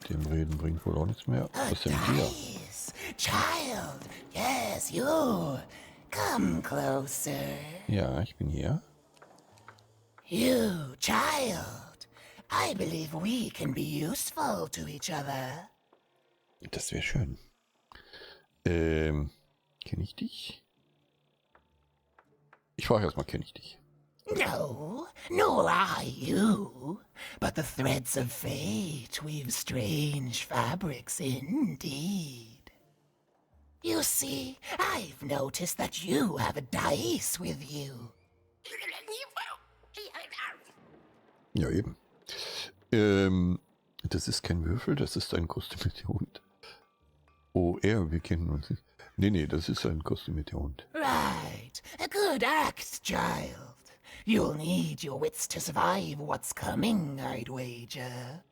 dem Reden bringt wohl auch nichts mehr. Was ist denn hier? Dice, child, yes, you. Come closer. Ja, ich bin hier. You, child. I believe we can be useful to each other. Das wäre schön. Kenne ich dich? Ich frage erstmal, kenne ich dich? No, nor I you. But the threads of fate weave strange fabrics indeed. You see, I've noticed that you have a dice with you. Ja, eben. Das ist kein Würfel, das ist ein kostümierter Hund. Oh, wir kennen uns nicht. Nee, das ist ein kostümierter Hund. Right, a good act, child. You'll need your wits to survive what's coming, I'd wager.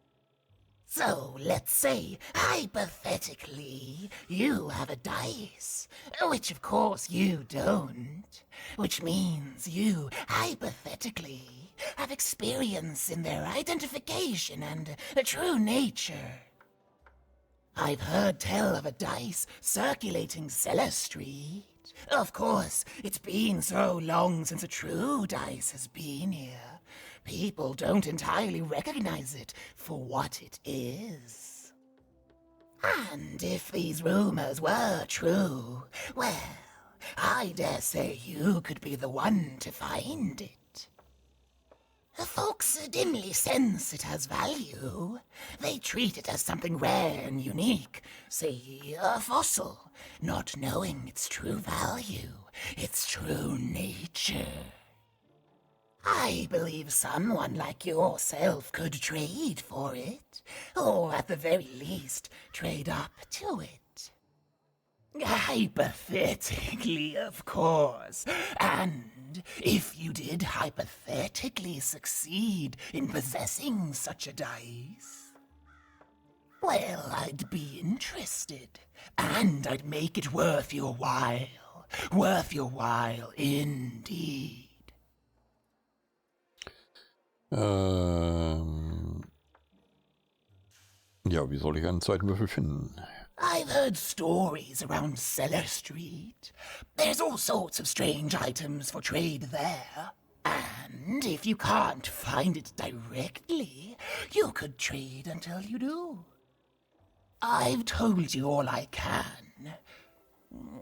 So, let's say, hypothetically, you have a dice, which of course you don't, which means you, hypothetically, have experience in their identification and true nature. I've heard tell of a dice circulating Cellar Street. Of course, it's been so long since a true dice has been here. People don't entirely recognize it for what it is. And if these rumors were true, well, I dare say you could be the one to find it. Folks dimly sense it has value. They treat it as something rare and unique, say a fossil, not knowing its true value, its true nature. I believe someone like yourself could trade for it, or at the very least, trade up to it. Hypothetically, of course. And if you did hypothetically succeed in possessing such a dice, well, I'd be interested. And I'd make it worth your while. Worth your while indeed. Ja, wie soll ich einen zweiten Würfel finden? I've heard stories around Cellar Street. There's all sorts of strange items for trade there. And if you can't find it directly, you could trade until you do. I've told you all I can.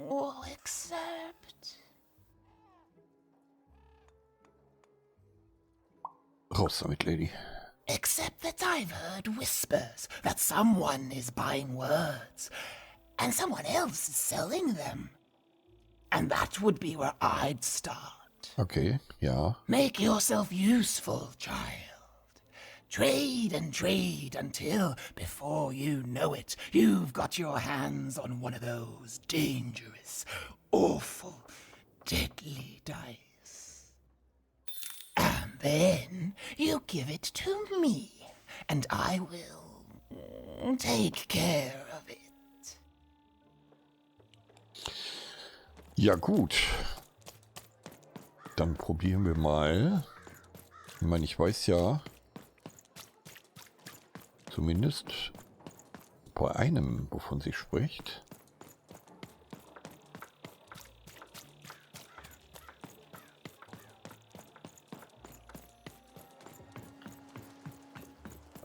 Oh, except... Raus damit, Lady. Except that I've heard whispers that someone is buying words, and someone else is selling them. And that would be where I'd start. Okay, ja. Make yourself useful, child. Trade and trade until, before you know it, you've got your hands on one of those dangerous, awful, deadly dice. And then you give it to me, and I will take care of it. Ja, gut. Dann probieren wir mal. Ich meine, ich weiß ja zumindest bei einem, wovon sie spricht.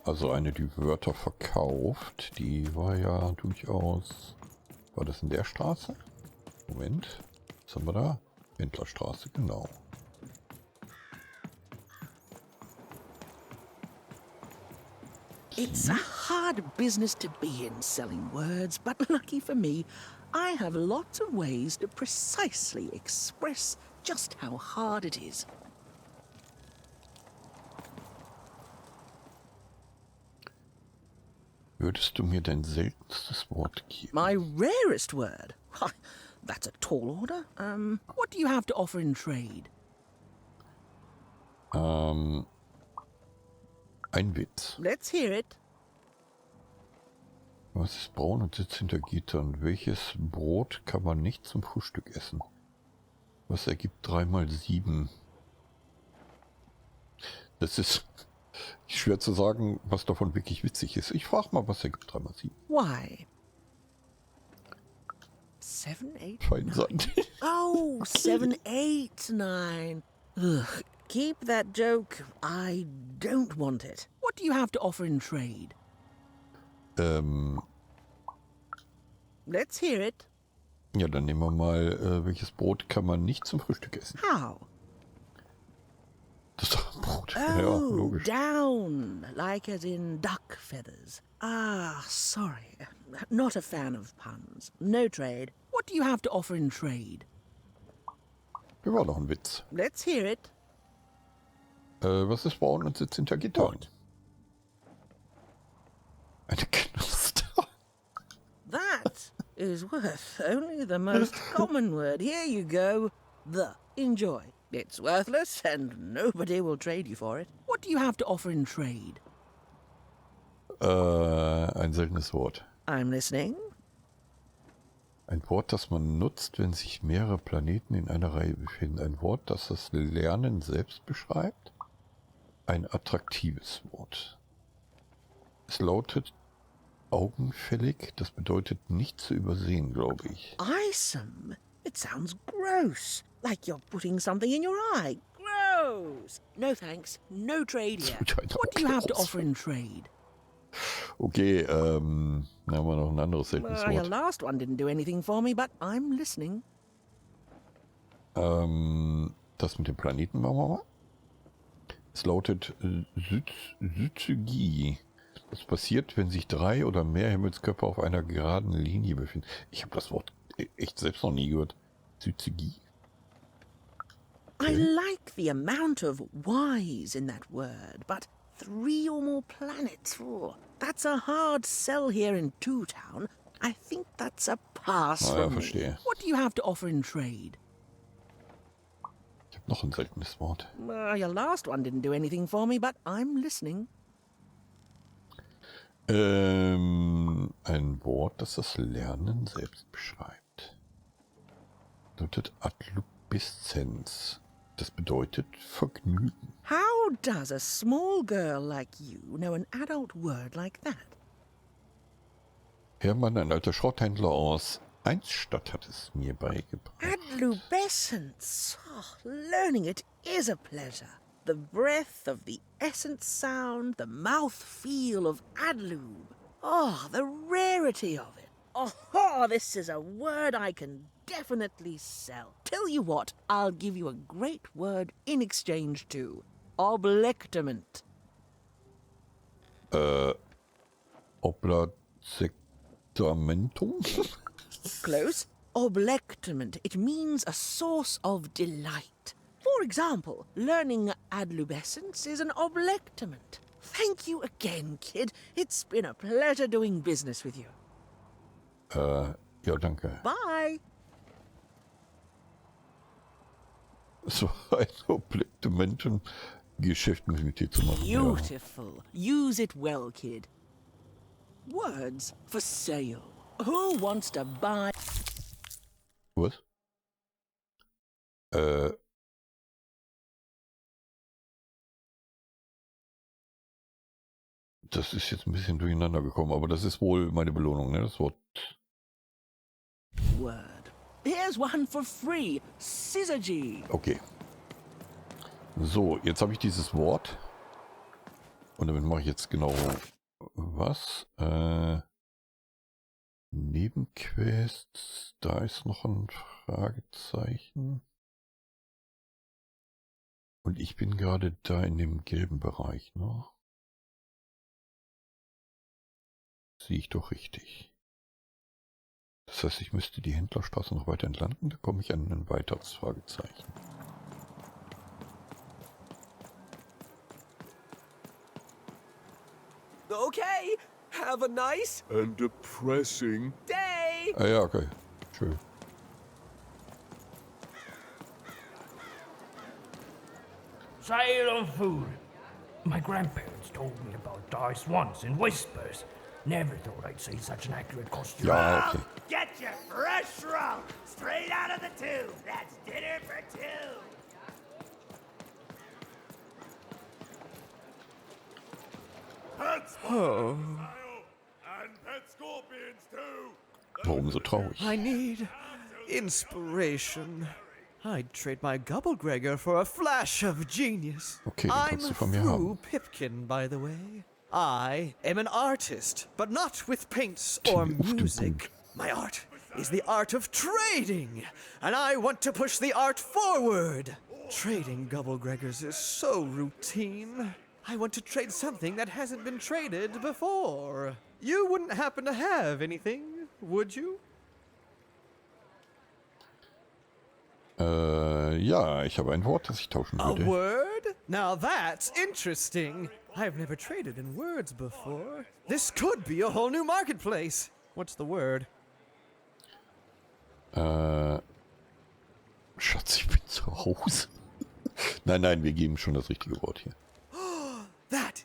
Also eine, die Wörter verkauft, die war ja durchaus... War das in der Straße? Moment, was haben wir da? Händlerstraße, genau. It's a hard business to be in, selling words, but lucky for me, I have lots of ways to precisely express just how hard it is. Würdest du mir dein seltenstes Wort geben? My rarest word? Why, that's a tall order. What do you have to offer in trade? Ein Witz. Let's hear it. Was ist braun und sitzt hinter Gittern? Welches Brot kann man nicht zum Frühstück essen? Was ergibt 3 mal 7? Das ist Schwer zu sagen, was davon wirklich witzig ist. Ich frage mal, was ergibt 3 mal 7? Why? 7, 8, Fein 9. Sand. Oh, 7, 8, 9. Ugh, keep that joke. I don't want it. What do you have to offer in trade? Let's hear it. Ja, dann nehmen wir mal, welches Brot kann man nicht zum Frühstück essen? How? Das ist doch ein Brot. Oh, Ja, logisch. down, like as in duck feathers. Ah, sorry. Not a fan of puns. No trade. What do you have to offer in trade? Das war doch ein Witz. Let's hear it. Was ist braun und sitzt hinter Gittern? What? Eine Knuster. That is worth only the most common word. Here you go. The. Enjoy. It's worthless and nobody will trade you for it. What do you have to offer in trade? Ein seltenes Wort. I'm listening. Ein Wort, das man nutzt, wenn sich mehrere Planeten in einer Reihe befinden. Ein Wort, das das Lernen selbst beschreibt. Ein attraktives Wort. Es lautet augenfällig. Das bedeutet nicht zu übersehen, glaube ich. Eyesome? It sounds gross. Like you're putting something in your eye. Gross. No thanks. No trade here. What do you have to offer in trade? Okay, dann haben wir noch ein anderes seltenes Well, your Wort. last one didn't do anything for me, but I'm listening. Das mit dem Planeten machen wir mal. Es lautet Syzygie. Das passiert, wenn sich 3 oder mehr Himmelskörper auf einer geraden Linie befinden. Ich habe das Wort echt selbst noch nie gehört. Syzygie. I like the amount of Y's in that word, but 3 or more planets, oh, that's a hard sell here in Two Town. I think that's a pass Ah, ja, from me. verstehe. What do you have to offer in trade? Ich habe noch ein seltenes Wort. Well, your last one didn't do anything for me, but I'm listening. Ein Wort, das das Lernen selbst beschreibt. Lautet Adlubeszenz. Das bedeutet Vergnügen. How does a small girl like you know an adult word like that? Hermann, ein alter Schrotthändler aus Einsstadt, hat es mir beigebracht. Adlubescence. Oh, learning it is a pleasure. The breath of the essence sound, the mouth feel of adlube. Oh, the rarity of it. Oh, this is a word I can definitely sell. Tell you what, I'll give you a great word in exchange too. Oblectament. Oblazektamentum? Close. Oblectament. It means a source of delight. For example, learning adlubescence is an oblectament. Thank you again, kid. It's been a pleasure doing business with you. Ja, danke. Bye. Es war ein Oblektamentum-Geschäft mit dir zu machen. Ja. Beautiful. Use it well, kid. Words for sale. Who wants to buy? Was? Das ist jetzt ein bisschen durcheinander gekommen, aber das ist wohl meine Belohnung, ne? Das Wort. Word. Here's one for free. Syzygy. Okay. So, jetzt habe ich dieses Wort. Und damit mache ich jetzt genau was? Nebenquests. Da ist noch ein Fragezeichen. Und ich bin gerade da in dem gelben Bereich, ne? Sehe ich doch richtig. Das heißt, ich müsste die Händlerstraße noch weiter entlang und da komme ich an ein weiteres Fragezeichen. Okay, have a nice and depressing day. Ah ja, okay. Schön. Sale on food. My grandparents told me about dice once in whispers. Never thought I'd see such an accurate costume. Ja, okay. Get your fresh roll straight out of the tube. That's dinner for two. Oh, Warum so traurig? I need inspiration. I'd trade my Gubbelgregger for a flash of genius. Okay, den I'm kannst du von mir haben. through Pipkin, by the way. I am an artist, but not with paints or music. My art is the art of trading, and I want to push the art forward. Trading Gubbelgreggers is so routine. I want to trade something that hasn't been traded before. You wouldn't happen to have anything, would you? Ja, ich habe ein Wort, das ich tauschen A würde. word? Now that's interesting. I've never traded in words before. This could be a whole new marketplace. What's the word? Schatz, ich bin zu Hause. Nein, wir geben schon das richtige Wort hier. That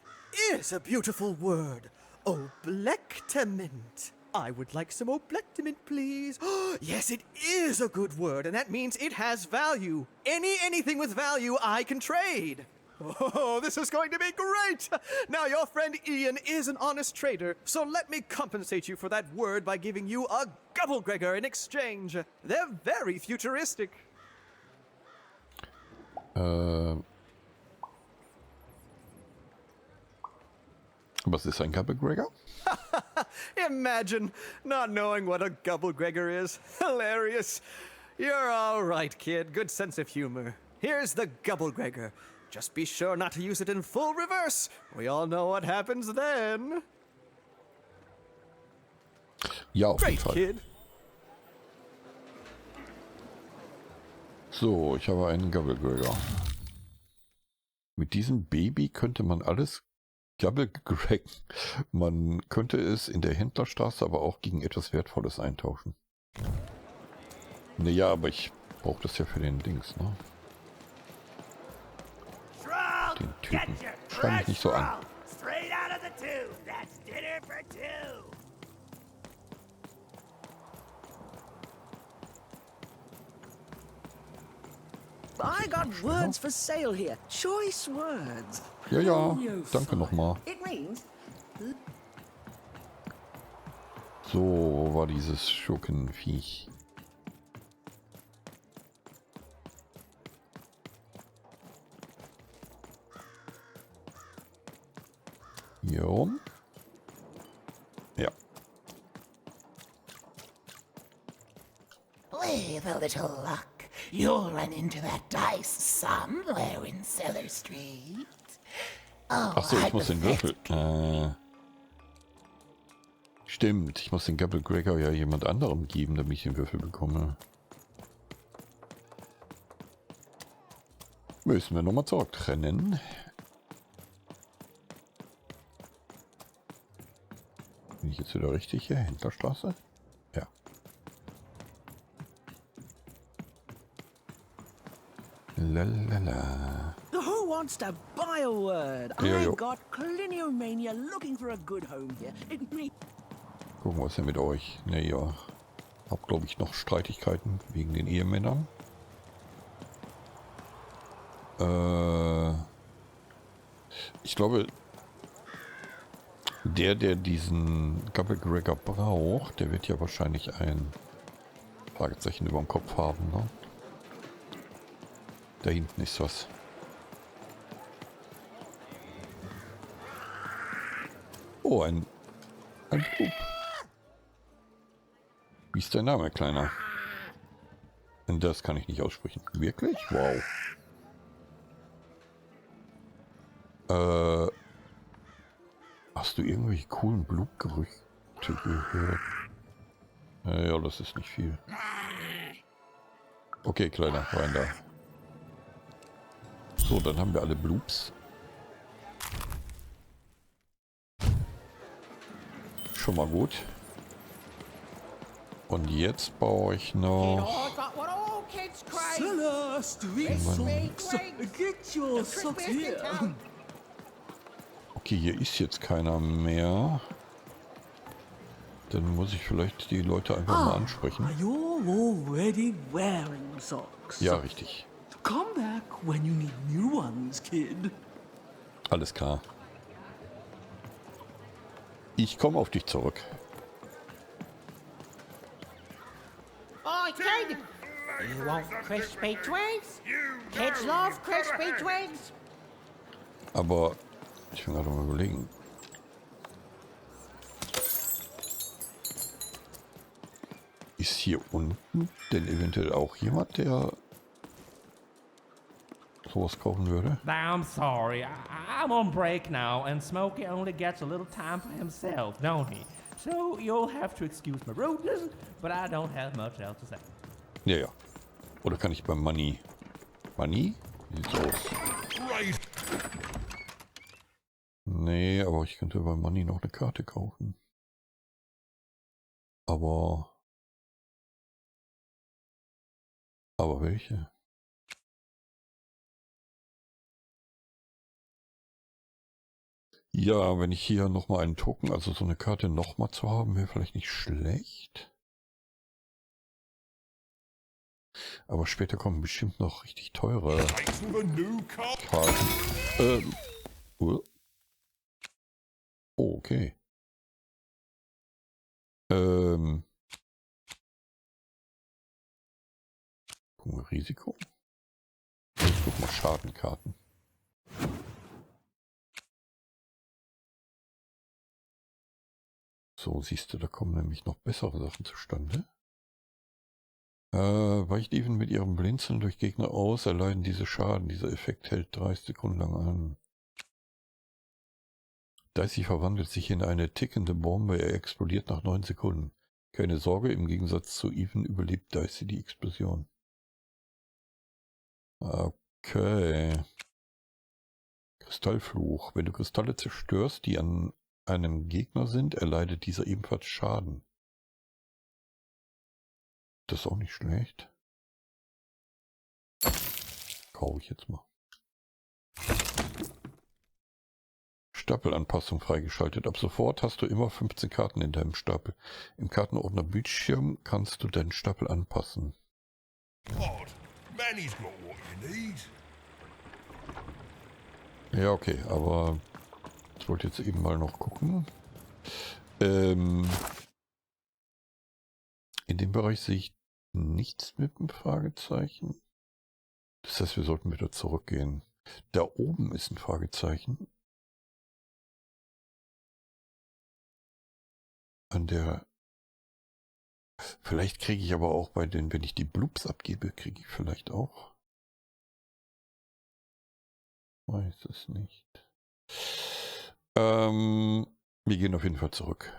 is a beautiful word. Oblectament. I would like some oblectament, please. Yes, it is a good word, and that means it has value. Anything with value I can trade. Oh, this is going to be great! Now, your friend Ian is an honest trader, so let me compensate you for that word by giving you a Gubbelgregger in exchange. They're very futuristic. Was ist ein Gubbelgregger? Imagine not knowing what a Gubbelgregger is. Hilarious. You're all right, kid. Good sense of humor. Here's the Gubbelgregger. Just be sure not to use it in full reverse. We all know what happens then. Ja, auf jeden Great, Fall. kid. So, ich habe einen Gubbelgregger. Mit diesem Baby könnte man alles Gubbelgreggen. Man könnte es in der Händlerstraße aber auch gegen etwas Wertvolles eintauschen. Naja, aber ich brauche das ja für den Dings, ne? Den Typen. Schrei mich nicht so an. Straight out of the tube. That's dinner for two. I got words for sale here. Choice words. Ja, danke nochmal. It means So, wo war dieses Schurkenviech? Hier rum? Ja. With a little luck, you'll run into that dice somewhere in Cellar Street. Oh, Achso, ich muss den Würfel. Stimmt, ich muss den Gubbelgregger ja jemand anderem geben, damit ich den Würfel bekomme. Müssen wir nochmal zurückrennen. Bin ich jetzt wieder richtig hier? Händlerstraße? Ja. Lalala. who wants to buy a word? Ja, jo. I've got Cliniomania looking for a good home here. It means Gucken, was ist denn mit euch? Ne, ja. Hab, glaube ich, noch Streitigkeiten wegen den Ehemännern. Ich glaube, der diesen Gubbelgregger braucht, der wird ja wahrscheinlich ein Fragezeichen über dem Kopf haben, ne? Da hinten ist was. Oh, ein Bub. Wie ist dein Name, Kleiner? Und das kann ich nicht aussprechen. Wirklich? Wow. Hast du irgendwelche coolen Blutgerüchte gehört? Ja, das ist nicht viel. Okay, Kleiner, rein da. So, dann haben wir alle Bloops. Schon mal gut. Und jetzt brauche ich noch... Okay, hier ist jetzt keiner mehr. Dann muss ich vielleicht die Leute einfach mal ansprechen. You're already wearing socks. Ja, richtig. Come back when you need new ones, kid. Alles klar. Ich komme auf dich zurück. Oi, kid! You want crispy twigs? Kids love crispy twigs. Aber ich will gerade mal überlegen. Ist hier unten denn eventuell auch jemand, der sowas kaufen würde? I'm sorry. I'm on break now, and Smokey only gets a little time for himself, don't he? So you'll have to excuse my rudeness, but I don't have much else to say. Ja, ja. Oder kann ich beim Money? Money? Wie sieht's aus? Nee, aber ich könnte beim Money noch eine Karte kaufen. Aber welche? Ja, wenn ich hier nochmal einen Token, also so eine Karte nochmal zu haben, wäre vielleicht nicht schlecht. Aber später kommen bestimmt noch richtig teure Karten. Oh, okay. Gucken wir Risiko. Ich guck mal Schadenkarten. So, siehst du, da kommen nämlich noch bessere Sachen zustande. Weicht even mit ihrem Blinzeln durch Gegner aus, erleiden diese Schaden. Dieser Effekt hält 30 Sekunden lang an. Dicey verwandelt sich in eine tickende Bombe, er explodiert nach 9 Sekunden. Keine Sorge, im Gegensatz zu Even überlebt Dicey die Explosion. Okay. Kristallfluch. Wenn du Kristalle zerstörst, die an einem Gegner sind, erleidet dieser ebenfalls Schaden. Das ist auch nicht schlecht. Kaufe ich jetzt mal. Stapelanpassung freigeschaltet. Ab sofort hast du immer 15 Karten in deinem Stapel. Im Kartenordner Bildschirm kannst du deinen Stapel anpassen. Ja, okay, aber ich wollte jetzt eben mal noch gucken. In dem Bereich sehe ich nichts mit dem Fragezeichen. Das heißt, wir sollten wieder zurückgehen. Da oben ist ein Fragezeichen. An der... Vielleicht kriege ich aber auch bei den, wenn ich die Blubs abgebe, kriege ich vielleicht auch. Weiß es nicht. Wir gehen auf jeden Fall zurück.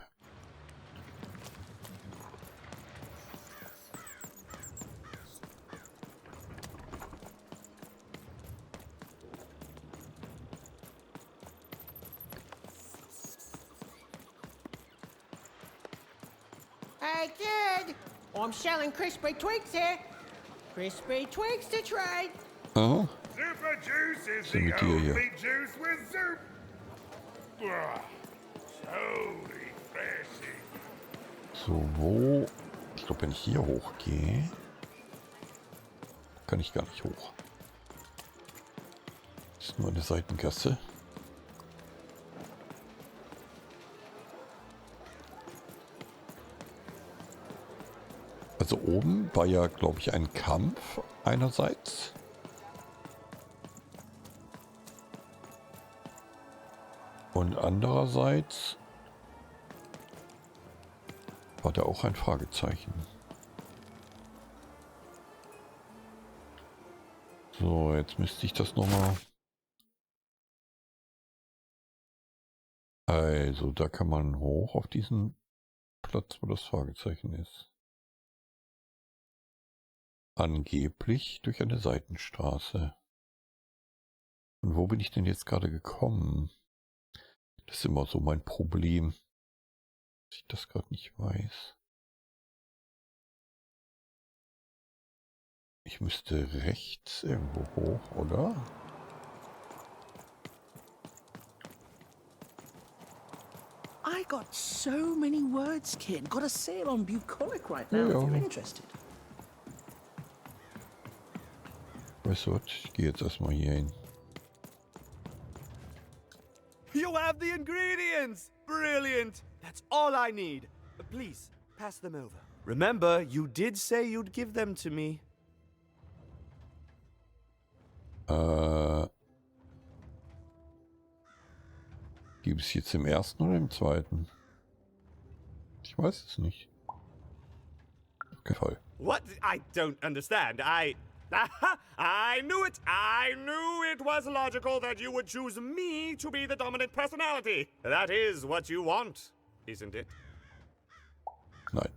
Hey, kid! I'm selling crispy twigs here. Crispy twigs to trade. Ah, Super juice is So the mit dir hier. only juice with soup. So refreshing. so, wo? Ich glaube, wenn ich hier hochgehe, kann ich gar nicht hoch. Das ist nur eine Seitengasse. Also oben war ja, glaube ich, ein Kampf einerseits. Und andererseits war da auch ein Fragezeichen. So, jetzt müsste ich das nochmal... Also, da kann man hoch auf diesen Platz, wo das Fragezeichen ist. Angeblich durch eine Seitenstraße. Und wo bin ich denn jetzt gerade gekommen? Das ist immer so mein Problem, dass ich das gerade nicht weiß. Ich müsste rechts irgendwo hoch, oder? I got so many words, kid. Got a sale on bucolic right now Ja. if you're interested. Weißt du was? Ich gehe jetzt erstmal hier hin. You have the ingredients! Brilliant! That's all I need. Please, pass them over. Remember, you did say you'd give them to me. Gibt es jetzt im ersten oder im zweiten? Ich weiß es nicht. Auf keinen Fall. What? I don't understand. I knew it! I knew it was logical that you would choose me to be the dominant personality. That is what you want, isn't it? Nein.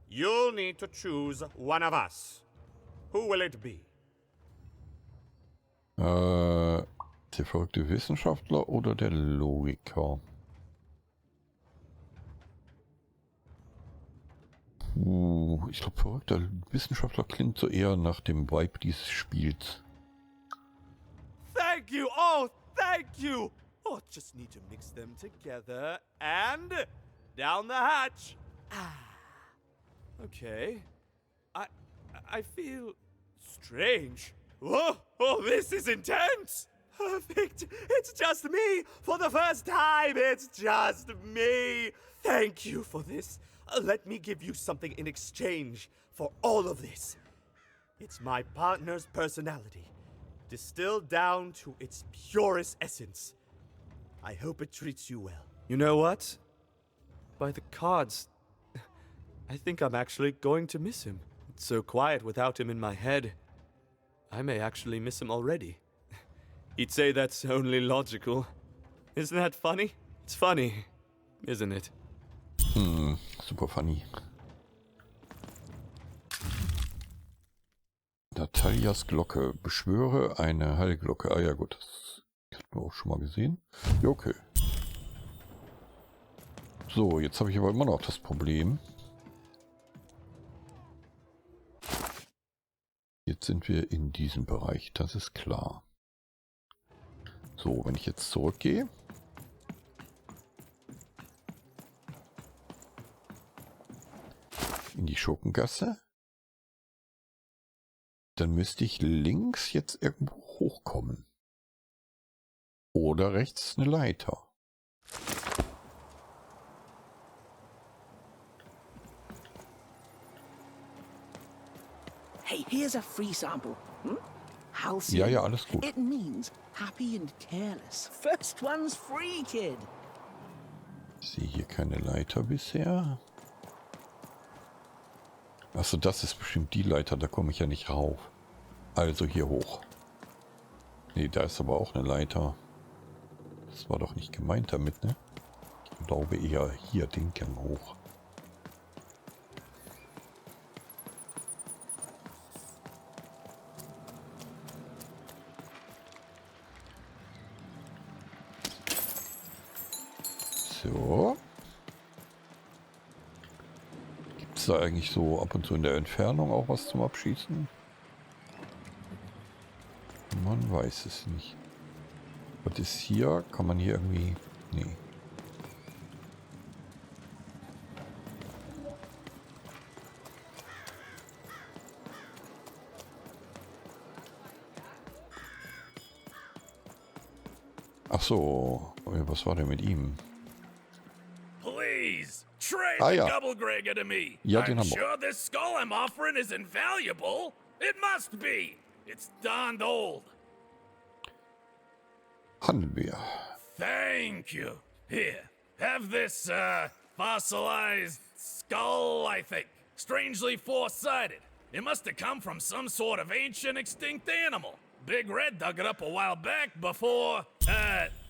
You'll need to choose one of us. Who will it be? Der verrückte Wissenschaftler oder der Logiker? Ich glaube, verrückter Wissenschaftler klingt so eher nach dem Vibe dieses Spiels. Thank you! Oh, thank you! Oh, just need to mix them together and down the hatch. Okay. I feel strange. Whoa! Oh, this is intense! Perfect! It's just me! For the first time, it's just me! Thank you for this. Let me give you something in exchange for all of this. It's my partner's personality, distilled down to its purest essence. I hope it treats you well. You know what? By the cards, I think I'm actually going to miss him. It's so quiet without him in my head. I may actually miss him already. He'd say that's only logical. Isn't that funny? It's funny, isn't it? Super funny. Natalias Glocke. Beschwöre eine Heilglocke. Ah ja gut, das hatten wir auch schon mal gesehen. Ja, okay. So, jetzt habe ich aber immer noch das Problem. Jetzt sind wir in diesem Bereich, das ist klar. So, wenn ich jetzt zurückgehe. In die Schurkengasse. Dann müsste ich links jetzt irgendwo hochkommen. Oder rechts eine Leiter. Hey, here's a free sample. Halcyon. Ja, ja, alles gut. It means happy and careless. First one's free, kid. Ich sehe hier keine Leiter bisher. Achso, das ist bestimmt die Leiter, da komme ich ja nicht rauf. Also hier hoch. Nee, da ist aber auch eine Leiter. Das war doch nicht gemeint damit, ne? Ich glaube eher hier den Gang hoch. So. Gibt es da eigentlich so ab und zu in der Entfernung auch was zum Abschießen? Man weiß es nicht. Was ist hier? Kann man hier irgendwie... Nee. Ach so, was war denn mit ihm? Please, trade Ah, the ja. Gubbelgregger to me. Ja, den I'm haben wir. sure this skull I'm offering is invaluable. It must be. It's darned old. Handeln wir. Thank you. Here, have this, fossilized skull, I think. Strangely four-sided. It must have come from some sort of ancient extinct animal. Big Red dug it up a while back before,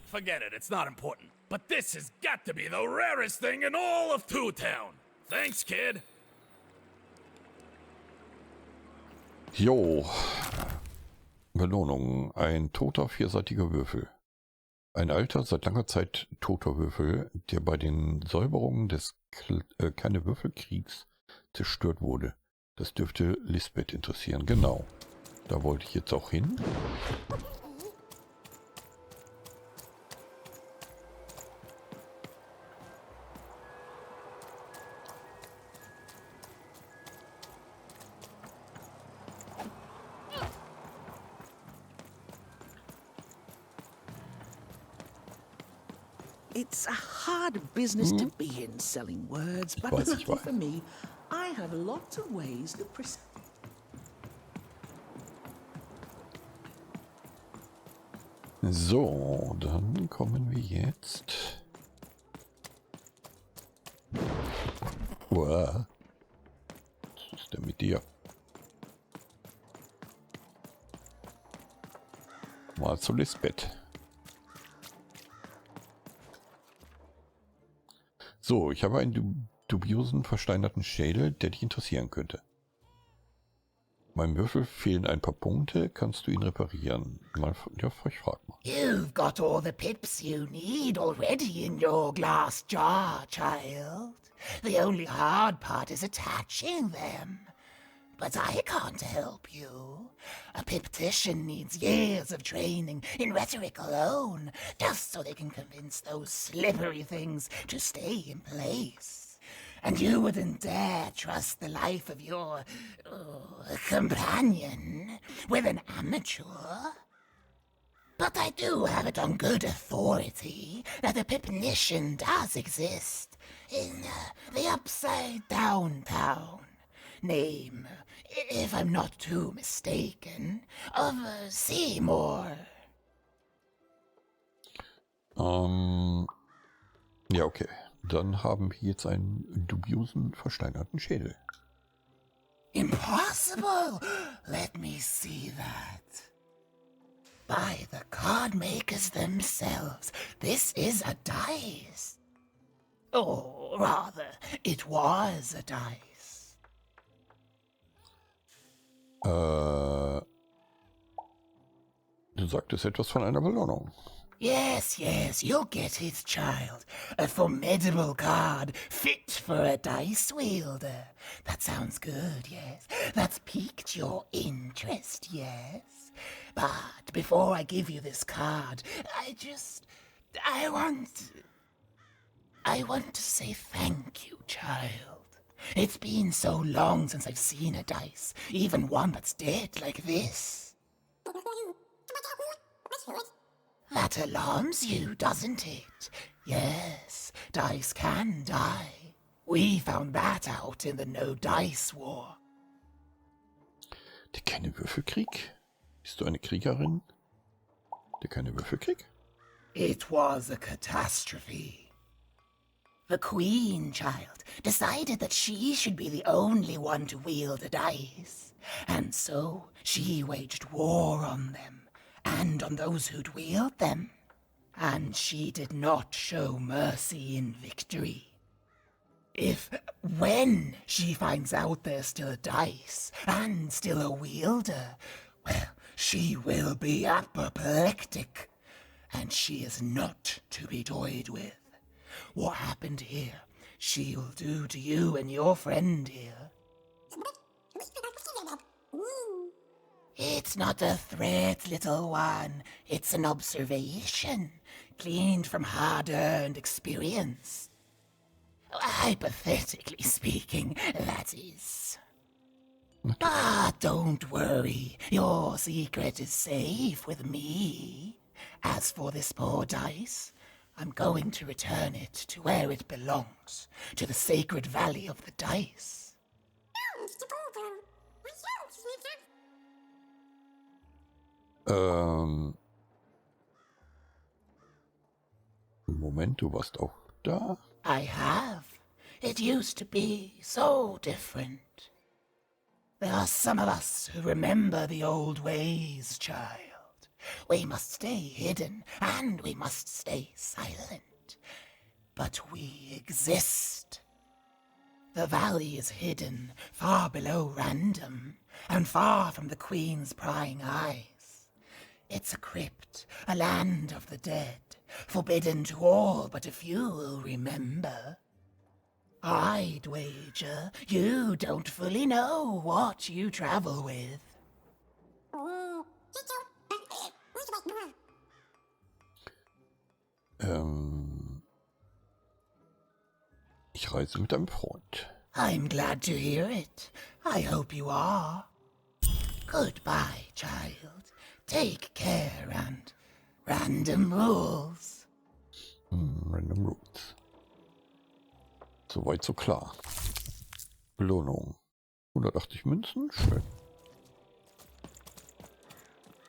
forget it, it's not important. But this has got to be the rarest thing in all of Two Town. Thanks, kid. Jo. Belohnung. Ein toter vierseitiger Würfel. Ein alter, seit langer Zeit toter Würfel, der bei den Säuberungen des keine Würfelkriegs zerstört wurde. Das dürfte Lisbeth interessieren. Genau. Da wollte ich jetzt auch hin. It's a hard business to be in, selling words, but weiß, ich luckily weiß. for me, I have lots of ways to So, dann kommen wir jetzt. Uah. Was ist denn mit dir? Mal zu Lisbeth. So, ich habe einen dubiosen, versteinerten Schädel, der dich interessieren könnte. Meinem Würfel fehlen ein paar Punkte. Kannst du ihn reparieren? Mal, ja, ich frag mal. You've got all the pips you need already in your glass jar, child. The only hard part is attaching them. But I can't help you. A piptician needs years of training in rhetoric alone, just so they can convince those slippery things to stay in place. And you wouldn't dare trust the life of your companion with an amateur. But I do have it on good authority that a pipnician does exist in the upside down town. Name, if I'm not too mistaken, of Seymour. Ja, okay. Dann haben wir jetzt einen dubiosen, versteinerten Schädel. Impossible! Let me see that. By the card makers themselves, this is a dice. Or rather, it was a dice. Du sagtest etwas von einer Belohnung. Yes, you'll get it, child. A formidable card, fit for a dice wielder. That sounds good, yes. That's piqued your interest, yes. But before I give you this card, I want to say thank you, child. It's been so long since I've seen a dice, even one that's dead like this. That alarms you, doesn't it? Yes, dice can die. We found that out in the No-Dice War. Der keine Würfelkrieg? Bist du eine Kriegerin? Der keine Würfelkrieg? It was a catastrophe. The Queen, child, decided that she should be the only one to wield a dice, and so she waged war on them. And on those who'd wield them. And she did not show mercy in victory. When she finds out there's still a dice, and still a wielder, well, she will be apoplectic. And she is not to be toyed with. What happened here, she'll do to you and your friend here. It's not a threat, little one. It's an observation, gleaned from hard-earned experience. Hypothetically speaking, that is. But don't worry, your secret is safe with me. As for this poor dice, I'm going to return it to where it belongs, to the sacred valley of the dice. Moment, du warst auch da? I have. It used to be so different. There are some of us who remember the old ways, child. We must stay hidden, and we must stay silent. But we exist. The valley is hidden, far below random, and far from the Queen's prying eyes. It's a crypt, a land of the dead, forbidden to all but a few will remember. I'd wager you don't fully know what you travel with. Ich reise mit einem Freund. I'm glad to hear it. I hope you are. Goodbye, child. Take care and random rules. Random Roots. Soweit so klar. Belohnung. 180 Münzen, schön.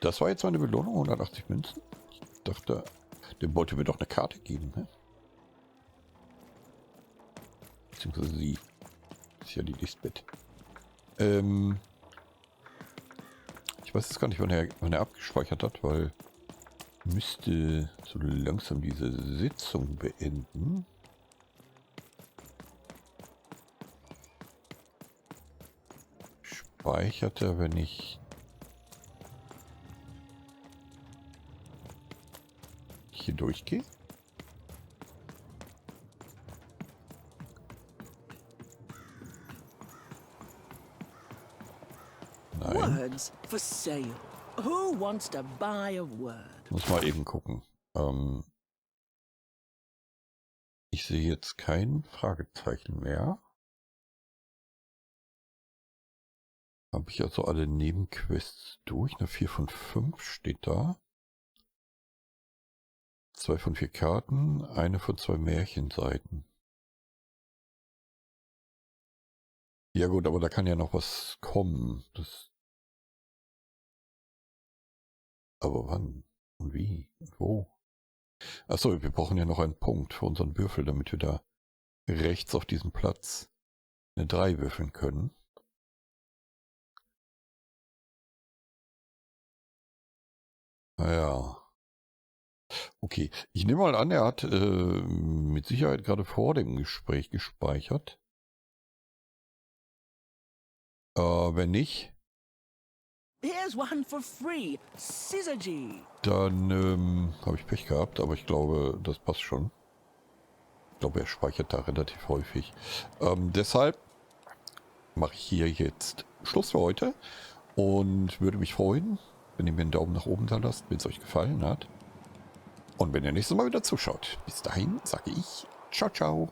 Das war jetzt meine Belohnung, 180 Münzen. Ich dachte, dem wollte mir doch eine Karte geben, ne? Beziehungsweise sie. Das ist ja die Lichtbett. Ich weiß jetzt gar nicht, wann er abgespeichert hat, weil müsste so langsam diese Sitzung beenden. Speichert er, wenn ich hier durchgehe? Nein. Words for sale. Who wants to buy a word? Muss mal eben gucken. Ich sehe jetzt kein Fragezeichen mehr. Habe ich also alle Nebenquests durch? Eine 4 von 5 steht da. 2 von 4 Karten, eine von 2 Märchenseiten. Ja gut, aber da kann ja noch was kommen. Aber wann? Und wie? Und wo? Achso, wir brauchen ja noch einen Punkt für unseren Würfel, damit wir da rechts auf diesem Platz eine 3 würfeln können. Naja. Okay, ich nehme mal an, er hat mit Sicherheit gerade vor dem Gespräch gespeichert. Wenn nicht, Here's one for free. Syzygy. dann habe ich Pech gehabt, aber ich glaube, das passt schon. Ich glaube, er speichert da relativ häufig. Deshalb mache ich hier jetzt Schluss für heute und würde mich freuen, wenn ihr mir einen Daumen nach oben da lasst, wenn es euch gefallen hat. Und wenn ihr nächstes Mal wieder zuschaut. Bis dahin sage ich ciao, ciao.